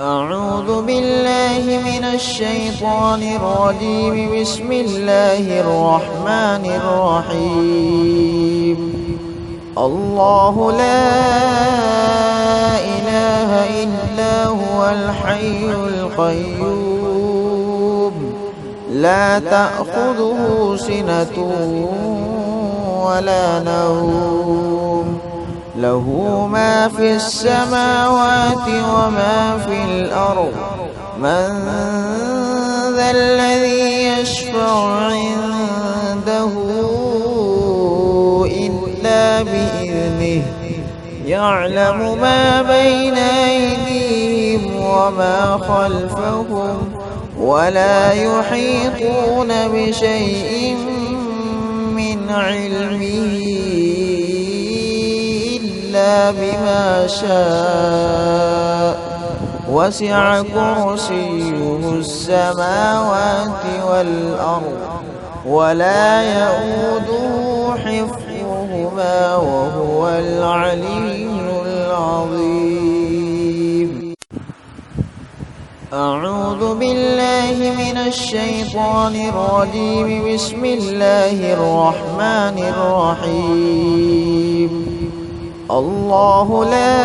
أعوذ بالله من الشيطان الرجيم. بسم الله الرحمن الرحيم. الله لا إله إلا هو الحي القيوم لا تأخذه سنة ولا نوم له ما في السماوات وما في الأرض. من ذا الذي يشفع عنده إلا بإذنه يعلم ما بين أيديهم وما خلفهم ولا يحيطون بشيء من علمه إلا بما شاء. وسع كرسيه السماوات والأرض ولا يئوده حفظهما وهو العلي العظيم. أعوذ بالله من الشيطان الرجيم. بسم الله الرحمن الرحيم. الله لا